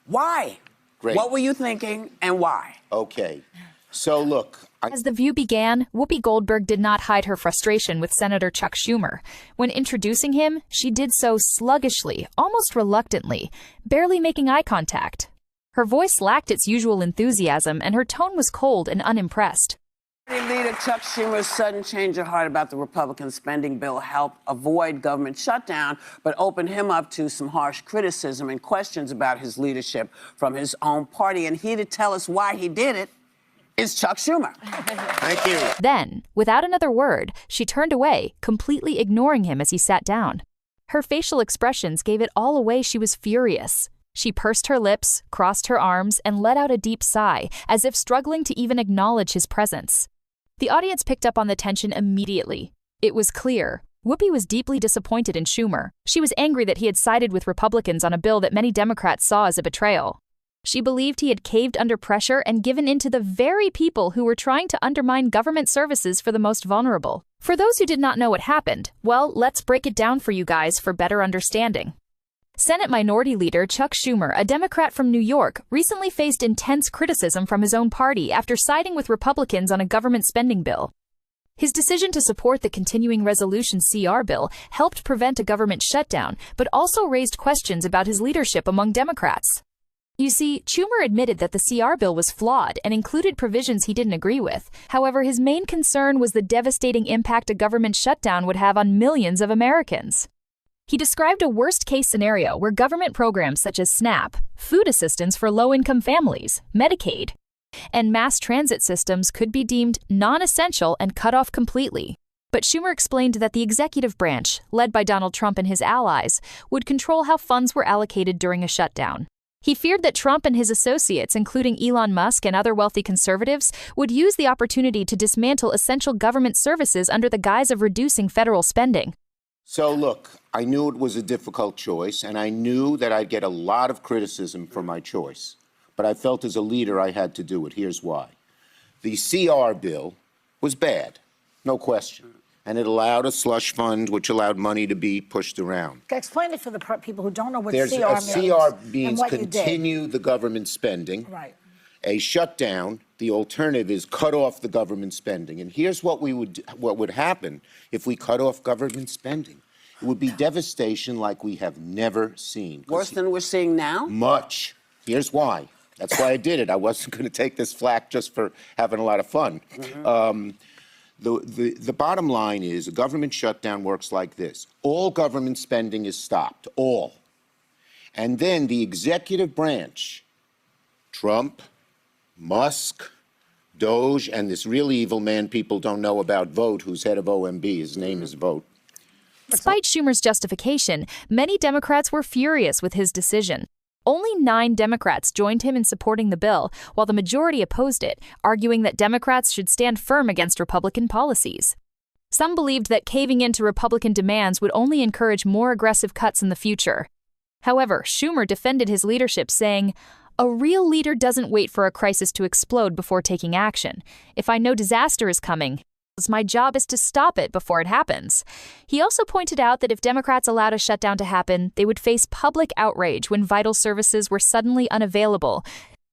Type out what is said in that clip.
Why? Great. What were you thinking and why? Okay. So, look. As The View began, Whoopi Goldberg did not hide her frustration with Senator Chuck Schumer. When introducing him, she did so sluggishly, almost reluctantly, barely making eye contact. Her voice lacked its usual enthusiasm, and her tone was cold and unimpressed. Leader Chuck Schumer's sudden change of heart about the Republican spending bill helped avoid government shutdown, but opened him up to some harsh criticism and questions about his leadership from his own party. And here to tell us why he did it is Chuck Schumer. Thank you. Then, without another word, she turned away, completely ignoring him as he sat down. Her facial expressions gave it all away. She was furious. She pursed her lips, crossed her arms, and let out a deep sigh, as if struggling to even acknowledge his presence. The audience picked up on the tension immediately. It was clear. Whoopi was deeply disappointed in Schumer. She was angry that he had sided with Republicans on a bill that many Democrats saw as a betrayal. She believed he had caved under pressure and given in to the very people who were trying to undermine government services for the most vulnerable. For those who did not know what happened, well, let's break it down for you guys for better understanding. Senate Minority Leader Chuck Schumer, a Democrat from New York, recently faced intense criticism from his own party after siding with Republicans on a government spending bill. His decision to support the continuing resolution CR bill helped prevent a government shutdown, but also raised questions about his leadership among Democrats. You see, Schumer admitted that the CR bill was flawed and included provisions he didn't agree with. However, his main concern was the devastating impact a government shutdown would have on millions of Americans. He described a worst-case scenario where government programs such as SNAP, food assistance for low-income families, Medicaid, and mass transit systems could be deemed non-essential and cut off completely. But Schumer explained that the executive branch, led by Donald Trump and his allies, would control how funds were allocated during a shutdown. He feared that Trump and his associates, including Elon Musk and other wealthy conservatives, would use the opportunity to dismantle essential government services under the guise of reducing federal spending. So, look, I knew it was a difficult choice, and I knew that I'd get a lot of criticism for my choice. But I felt as a leader I had to do it. Here's why. The CR bill was bad, no question. And it allowed a slush fund, which allowed money to be pushed around. Explain it for the people who don't know what There's CR means. CR means continue the government spending. Right. A shutdown, the alternative is cut off the government spending. And here's what would happen if we cut off government spending. It would be devastation like we have never seen. Worse than we're seeing now? Much. Here's why. That's why I did it. I wasn't going to take this flack just for having a lot of fun. Mm-hmm. The bottom line is a government shutdown works like this. All government spending is stopped, all. And then the executive branch, Trump, Musk, Doge, and this really evil man people don't know about, Vote, who's head of OMB. His name is Vote. Despite Schumer's justification, many Democrats were furious with his decision. Only 9 Democrats joined him in supporting the bill, while the majority opposed it, arguing that Democrats should stand firm against Republican policies. Some believed that caving in to Republican demands would only encourage more aggressive cuts in the future. However, Schumer defended his leadership, saying, "A real leader doesn't wait for a crisis to explode before taking action. If I know disaster is coming, my job is to stop it before it happens." He also pointed out that if Democrats allowed a shutdown to happen, they would face public outrage when vital services were suddenly unavailable,